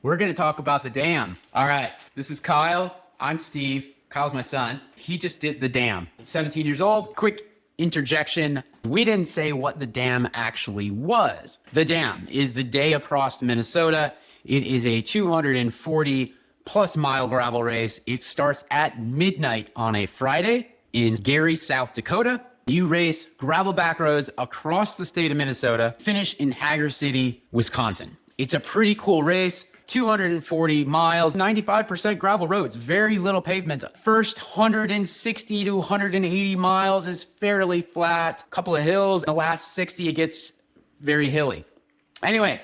We're going to talk about the dam. All right, this is Kyle. I'm Steve. Kyle's my son. He just did the dam. 17 years old. Quick interjection. We didn't say what the dam actually was. The dam is the day across Minnesota. It is a 240 plus mile gravel race. It starts at midnight on a Friday in Gary, South Dakota. You race gravel back roads across the state of Minnesota, finish in Hager City, Wisconsin. It's a pretty cool race. 240 miles, 95% gravel roads, very little pavement. First 160 to 180 miles is fairly flat, couple of hills. The last 60, it gets very hilly. Anyway,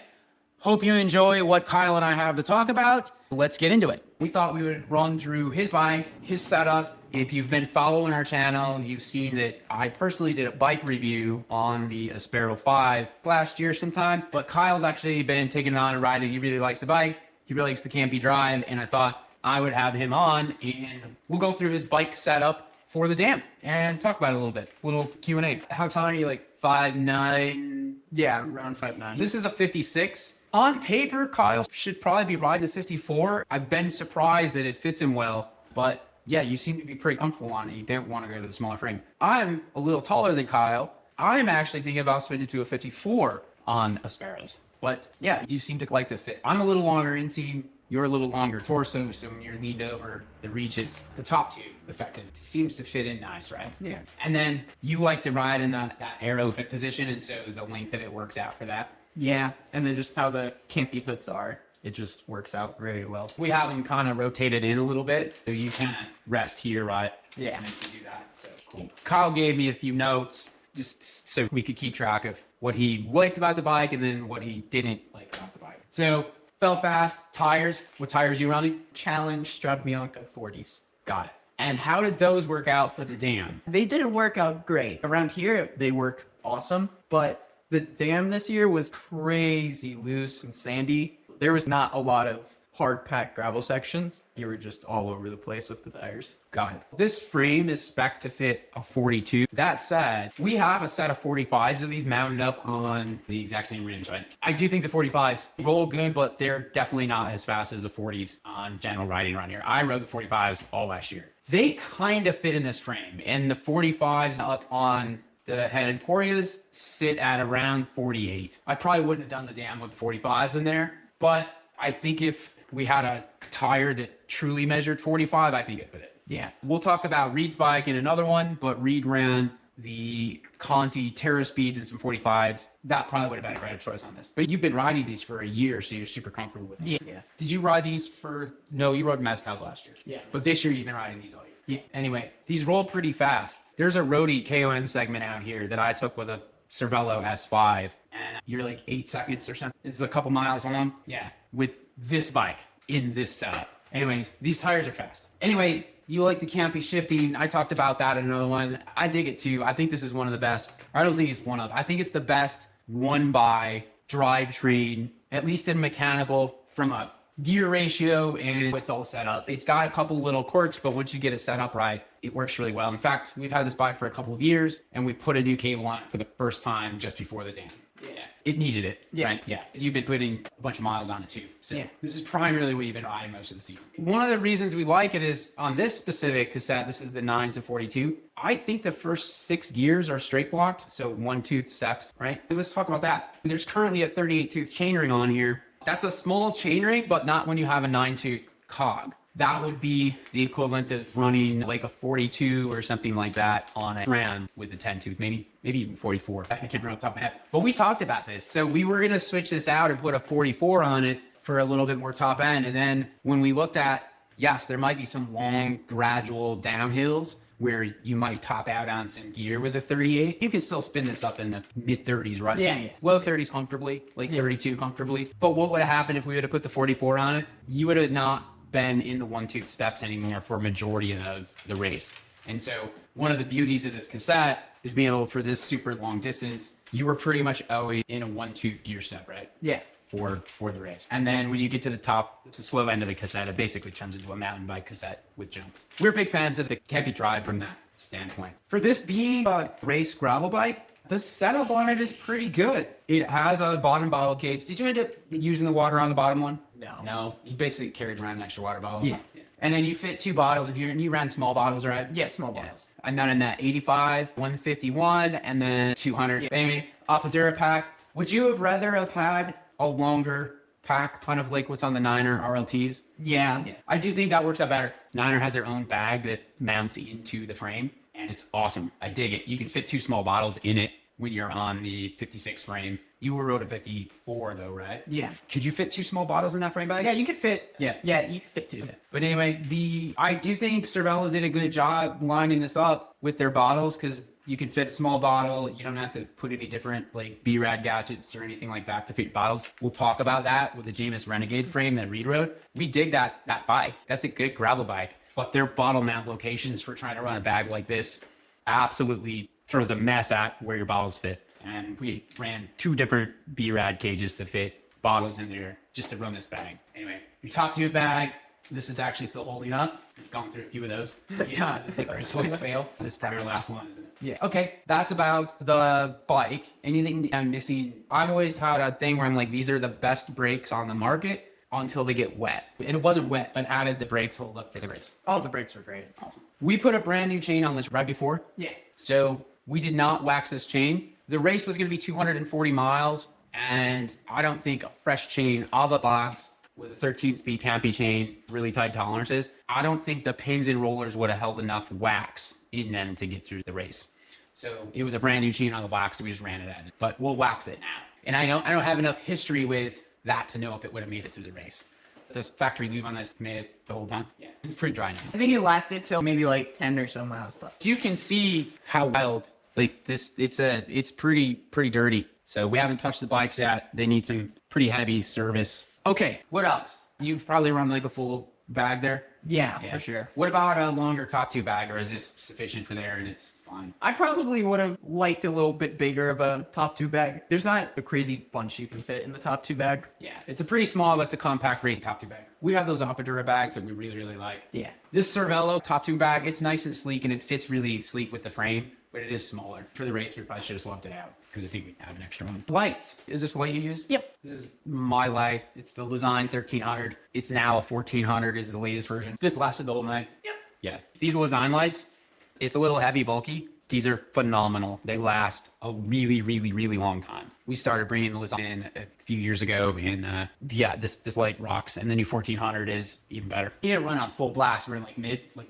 hope you enjoy what Kyle and I have to talk about. Let's get into it. We thought we would run through his bike, his setup. If you've been following our channel, you've seen that I personally did a bike review on the Aspero 5 last year sometime, but Kyle's actually been taking it on and riding. He really likes the bike. He really likes the campy drive, and I thought I would have him on, and we'll go through his bike setup for the dam and talk about it a little bit. Little Q&A. How tall are you, like 5'9"? Yeah, around 5'9". This is a 56. On paper, Kyle should probably be riding a 54. I've been surprised that it fits him well, but yeah, you seem to be pretty comfortable on it. You don't want to go to the smaller frame. I'm a little taller than Kyle. I'm actually thinking about switching to a 54 on Asperos. But yeah, you seem to like the fit. I'm a little longer inseam. You're a little longer torso, so when you're leaned over, it reaches the top tube effective. Seems to fit in nice, right? Yeah. And then you like to ride in that arrow fit position, and so the length of it works out for that. Yeah, and then just how the campy hooks are, it just works out very well. We have them kind of rotated in a little bit, so you can rest here, right? Yeah. And you do that, so cool. Kyle gave me a few notes just so we could keep track of what he liked about the bike and then what he didn't like about the bike. So, fell fast, tires. What tires are you running? Challenge Strad-Bianca 40s. Got it. And how did those work out for the dam? They didn't work out great. Around here, they work awesome, but the dam this year was crazy loose and sandy. There was not a lot of hard-packed gravel sections. You were just all over the place with the tires. Got it. This frame is spec'd to fit a 42. That said, we have a set of 45s of these mounted up on the exact same rims, right? I do think the 45s roll good, but they're definitely not as fast as the 40s on general riding around here. I rode the 45s all last year. They kind of fit in this frame, and the 45s up on the head Emporias sit at around 48. I probably wouldn't have done the dam with 45s in there, but I think if we had a tire that truly measured 45, I'd be good with it. Yeah. We'll talk about Reed's bike in another one, but Reed ran the Conti Terra Speeds and some 45s. That probably would have been a better choice on this. But you've been riding these for a year, so you're super comfortable with them. Yeah. Did you ride these no, you rode Mezcals last year. Yeah. But this year you've been riding these all year. Yeah. Anyway, these roll pretty fast. There's a roadie KOM segment out here that I took with a Cervelo S5, and you're like 8 seconds or something. It's a couple miles long. Yeah. With this bike in this setup. Anyways, these tires are fast. Anyway, you like the campy shifting. I talked about that in another one. I dig it too. I think this is one of the best. I don't think it's one of. I think it's the best one by drivetrain, at least in mechanical, from a gear ratio and it's all set up. It's got a couple little quirks, but once you get it set up right, it works really well. In fact, we've had this bike for a couple of years and we put a new cable on it for the first time just before the dam. Yeah. It needed it. Yeah. Right? Yeah. You've been putting a bunch of miles on it too. So yeah. This is primarily what you've been riding most of the season. One of the reasons we like it is on this specific cassette, this is the 9 to 42. I think the first 6 gears are straight blocked. So 1-tooth steps, right? Let's talk about that. There's currently a 38-tooth chainring on here. That's a small chainring, but not when you have a 9-tooth cog. That would be the equivalent of running like a 42 or something like that on a ram with a 10-tooth, maybe even 44. I can't remember off the top of my head. But we talked about this. So we were going to switch this out and put a 44 on it for a little bit more top end. And then when we looked at, yes, there might be some long, gradual downhills where you might top out on some gear with a 38. You can still spin this up in the mid-30s, right? Yeah. Low 30s comfortably, like 32 comfortably. But what would have happened if we would have put the 44 on it? You would have not been in the 1-tooth steps anymore for a majority of the race. And so one of the beauties of this cassette is being able, for this super long distance, you were pretty much always in a 1-tooth gear step, right? Yeah. For the race. And then when you get to the top, it's the slow end of the cassette. It basically turns into a mountain bike cassette with jumps. We're big fans of the campy drive from that standpoint. For this being a race gravel bike, The setup on it is pretty good. It has a bottom bottle cage. Did you end up using the water on the bottom one? No. No. You basically carried around an extra water bottle. Yeah. And then you fit 2 bottles of you ran small bottles, right? Yeah, small bottles. And then in that 85, 151, and then 200. Yeah. Amy, off the Durapack. Would you have rather have had a longer pack, kind of like what's on the Niner RLTs? Yeah. I do think that works out better. Niner has their own bag that mounts into the frame, and it's awesome. I dig it. You can fit 2 small bottles in it when you're on the 56 frame. You were rode a 54 though, right? Yeah. Could you fit 2 small bottles in that frame bag? Yeah, you could fit. Yeah. Yeah, you could fit 2. But anyway, I do think Cervelo did a good job lining this up with their bottles, because you can fit a small bottle. You don't have to put any different like B-Rad gadgets or anything like that to fit bottles. We'll talk about that with the Jameis Renegade frame that Reed rode. We dig that bike. That's a good gravel bike. But their bottle mount locations for trying to run a bag like this absolutely throws a mess at where your bottles fit. And we ran 2 different B-Rad cages to fit bottles in there just to run this bag. Anyway, your top 2 bag, this is actually still holding up. We've gone through a few of those. Yeah, I think ours always fail. This is probably our last one, isn't it? Yeah. Okay, that's about the bike. Anything I'm missing? I've always had a thing where I'm like, these are the best brakes on the market until they get wet. And it wasn't wet, but added the brakes hold up for the race. All the brakes are great. Awesome. We put a brand new chain on this right before. Yeah. So we did not wax this chain. The race was going to be 240 miles, and I don't think a fresh chain out of the box with a 13-speed Campy chain, really tight tolerances, I don't think the pins and rollers would have held enough wax in them to get through the race. So it was a brand new chain on the box, so we just ran it at it. But we'll wax it now. And I don't have enough history with that to know if it would have made it through the race. This factory lube on this made it the whole time. Yeah, it's pretty dry now. I think it lasted till maybe like 10 or so miles left. You can see how wild, like this, it's pretty dirty. So we haven't touched the bikes yet. They need some pretty heavy service. Okay, what else? You've probably run like a full bag there. Yeah, for sure. What about a longer top 2 bag, or is this sufficient for there and it's fine? I probably would have liked a little bit bigger of a top 2 bag. There's not a crazy bunch you can fit in the top 2 bag. Yeah, it's a pretty small, like the compact race top 2 bag. We have those Appadura bags that we really like. Yeah. This Cervelo top 2 bag, it's nice and sleek, and it fits really sleek with the frame, but it is smaller. For the race, we probably should have swapped it out, because I think we have an extra one. Lights. Is this the light you use? Yep. This is my light. It's the Design 1300. It's now a 1400 is the latest version. This lasted the whole night. Yep. Yeah. These Design lights, it's a little heavy, bulky. These are phenomenal. They last a really long time. We started bringing the Design in a few years ago, and yeah, this light rocks. And the new 1400 is even better. You didn't run on full blast. We're in like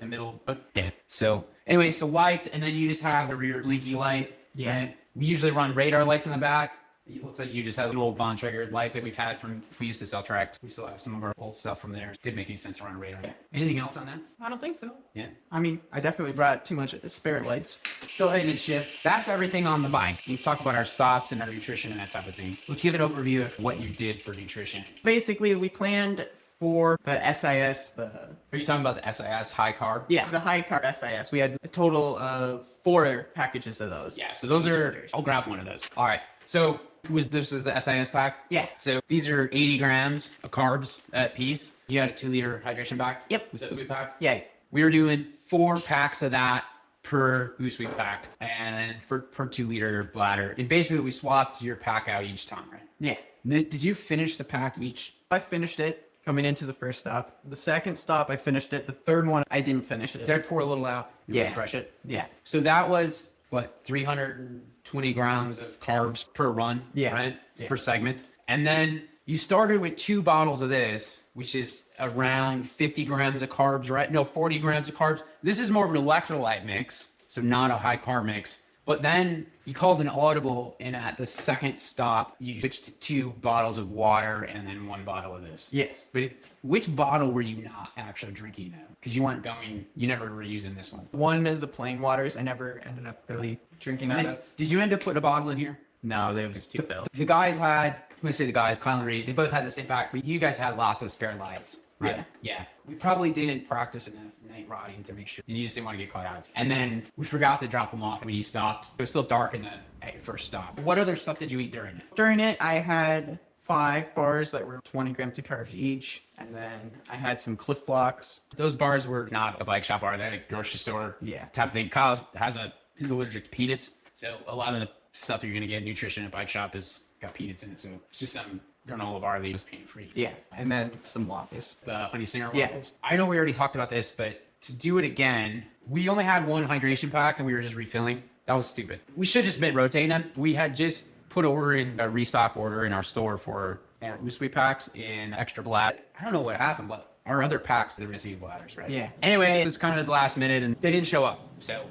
the middle. But yeah. So anyway, so lights, and then you just have the rear blinky light. Yeah. Right? We usually run radar lights in the back. It looks like you just have a little bond triggered light that we've had from, we used to sell tracks. We still have some of our old stuff from there. It didn't make any sense to run a radar. Yeah. Anything else on that? I don't think so. Yeah. I mean, I definitely brought too much spare lights. Go ahead and shift. That's everything on the bike. We talked about our stops and our nutrition and that type of thing. Let's give an overview of what you did for nutrition. Basically, we planned for the SIS, Are you talking about the SIS high carb? yeah, the high carb SIS. We had a total of 4 packages of those. Yeah, so those are, I'll grab one of those. All right. So this is the SIS pack? Yeah. So these are 80 grams of carbs at piece. You had a 2-liter hydration pack? Yep. Was that the big pack? Yeah. We were doing 4 packs of that per Boost Week pack, and for 2-liter bladder. And basically we swapped your pack out each time, right? Yeah. Did you finish the pack each? I finished it coming into the first stop. The second stop, I finished it. The third one, I didn't finish it. Did I pour a little out? You Yeah. refresh it? Yeah. So that was, what, 320 grams of carbs per run, Yeah. right? Yeah. Per segment. And then you started with 2 bottles of this, which is around 50 grams of carbs, right? No, 40 grams of carbs. This is more of an electrolyte mix, so not a high carb mix. But then you called an audible, and at the second stop, you switched to 2 bottles of water and then 1 bottle of this. Yes. But which bottle were you not actually drinking now? Because you never were using this one. One of the plain waters, I never ended up really drinking out of. Did you end up putting a bottle in here? No, they was too filled. The guys had, I'm going to say the guys, Kyle and Reed, they both had the same pack, but you guys had lots of spare lights. Right? Yeah. We probably didn't practice enough night riding to make sure. You just didn't want to get caught out. And then we forgot to drop them off when you stopped. It was still dark at your first stop. What other stuff did you eat during it? During it, I had 5 bars that were 20 grams of carbs each. And then I had some Cliff Blocks. Those bars were not a bike shop bar. They're a grocery store Yeah. type of thing. Kyle he's allergic to peanuts. So a lot of the stuff you're gonna get. Nutrition at bike shop is got peanuts in it, so it's just some granola barley was pain free. Yeah, and then some waffles. The honey singer Yeah. waffles. I know we already talked about this, but to do it again, we only had one hydration pack and we were just refilling. That was stupid. We should have just been rotating them. We had just put over in a restock order in our store for our Usui packs in extra black. I don't know what happened, but our other packs, they're missing bladders, right? Yeah. Anyway, it's kind of the last minute and they didn't show up. So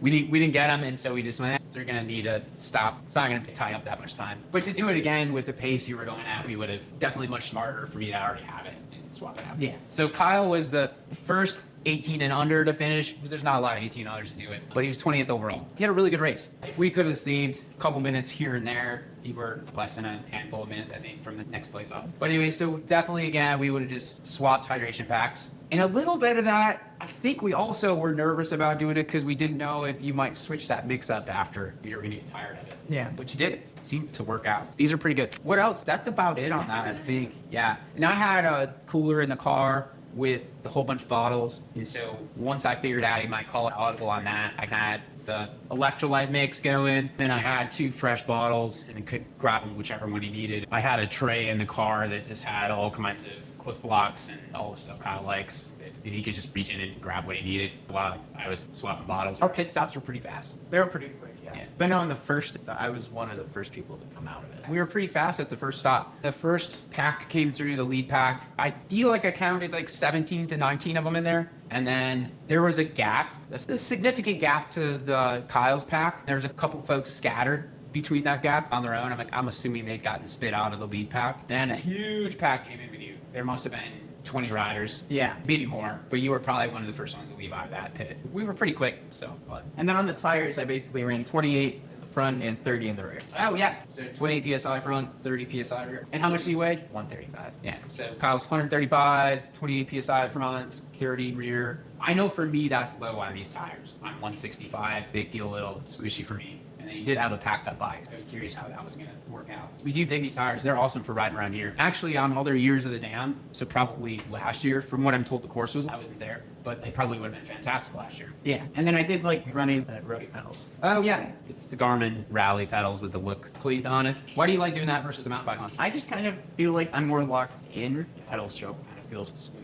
we didn't get them. And so we just went, they're going to need to stop. It's not going to tie up that much time. But to do it again with the pace you were going at, we would have definitely much smarter for me to already have it and swap it out. Yeah. So Kyle was the first 18 and under to finish. There's not a lot of 18 others to do it, but he was 20th overall. He had a really good race. We could have seen a couple minutes here and there. He were less than a handful of minutes, I think, from the next place up. But anyway, so definitely again, we would have just swapped hydration packs. And a little bit of that, I think we also were nervous about doing it because we didn't know if you might switch that mix up after you were going to get tired of it. Yeah. But you did. It seemed to work out. These are pretty good. What else? That's about it on that, I think. Yeah. And I had a cooler in the car with a whole bunch of bottles. And so once I figured out you might call it audible on that, I had the electrolyte mix going. Then I had 2 fresh bottles and could grab them whichever one he needed. I had a tray in the car that just had all kinds of Cliff Blocks and all the stuff Kyle likes. He could just reach in and grab what he needed while I was swapping bottles. Our pit stops were pretty fast. They were pretty quick, yeah. Yeah. But no, in the first stop, I was one of the first people to come out of it. We were pretty fast at the first stop. The first pack came through, the lead pack. I feel like I counted like 17 to 19 of them in there. And then there was a gap, a significant gap to the Kyle's pack. There's a couple folks scattered between that gap on their own. I'm assuming they'd gotten spit out of the lead pack. And a huge pack came in with you. There must have been 20 riders. Yeah. Maybe more, but you were probably one of the first ones to leave out of that pit. We were pretty quick, so. But. And then on the tires, I basically ran 28 in the front and 30 in the rear. Oh, yeah. So 28 PSI front, 30 PSI rear. And how much do you weigh? 135. Yeah. So Kyle's 135, 28 PSI front, 30 rear. I know for me, that's low on these tires. I'm 165. They feel a little squishy for me. And then you did have a packed up bike. I was curious how that was going to work out. We do dig these tires. They're awesome for riding around here. Actually, on all their years of the dam, so probably last year, from what I'm told the course was, I wasn't there, but they probably would have been fantastic last year. Yeah. And then I did like running the road pedals. Oh, yeah. It's the Garmin rally pedals with the look cleat on it. Why do you like doing that versus the mountain bike ones? I just kind of feel like I'm more locked in. The pedal stroke kind of feels smoother.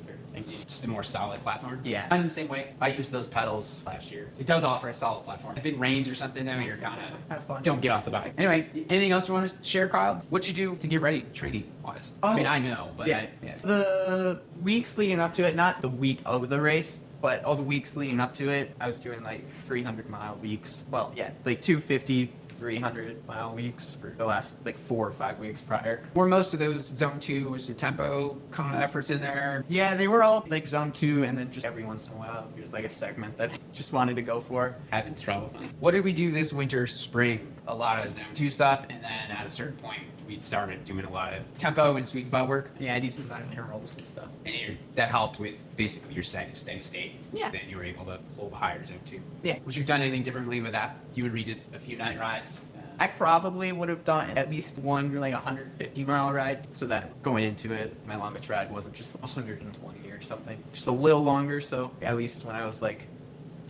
Just a more solid platform. Yeah. I'm the same way. I used those pedals last year. It does offer a solid platform. If it rains or something, though, you're kind of Have fun. don't get off the bike. Anyway, anything else you want to share, Kyle? What you do to get ready training wise? I mean, I know, but yeah. The weeks leading up to it, not the week of the race, but all the weeks leading up to it, I was doing like 300-mile weeks. Well, yeah, like 250, 300-mile weeks for the last like 4 or 5 weeks prior. were most of those zone 2 was the tempo kind of efforts in there? Yeah, they were all like zone 2, and then just every once in a while, there's like a segment that I just wanted to go for. Having trouble. What did we do this winter, spring? A lot of zone 2 stuff, and then at a certain point, we started doing a lot of tempo and sweet spot work. Yeah, I did some air rolls and stuff. And that helped with basically your steady state. Yeah. Then you were able to hold higher zone 2. Yeah. Would you have done anything differently with that? You would read it a few night rides. I probably would have done at least one like 150-mile ride, so that going into it, my longest ride wasn't just 120 or something, just a little longer. So at least when I was like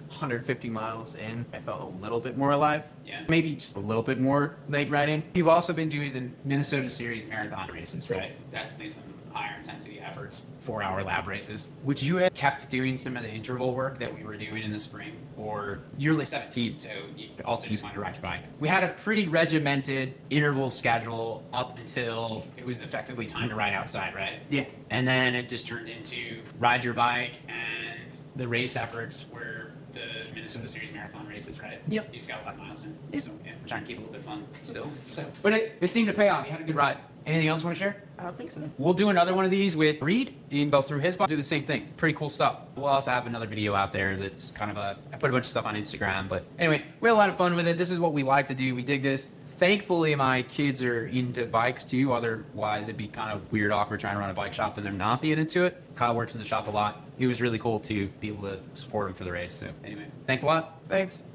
150 miles in, I felt a little bit more alive. Yeah. Maybe just a little bit more night riding. You've also been doing the Minnesota Series marathon races, right? That's some higher intensity efforts, 4-hour lab races. Would you have kept doing some of the interval work that we were doing in the spring? Or you're only 17, so you also just wanted to ride your bike. We had a pretty regimented interval schedule up until it was effectively time to ride outside, right? Yeah. And then it just turned into ride your bike, and the race efforts were the Minnesota Series marathon races, right? Yep. You just got a lot of miles in. Yeah. So yeah, we're trying to keep it a little bit fun still. So, but it seemed to pay off. You had a good ride. Anything else you want to share? I don't think so. We'll do another one of these with Reed and go through his bike. Do the same thing. Pretty cool stuff. We'll also have another video out there that's kind of I put a bunch of stuff on Instagram. But anyway, we had a lot of fun with it. This is what we like to do. We dig this. Thankfully, my kids are into bikes too. Otherwise, it'd be kind of weird, awkward trying to run a bike shop and they're not being into it. Kyle works in the shop a lot. It was really cool to be able to support him for the race. So anyway, thanks a lot. Thanks.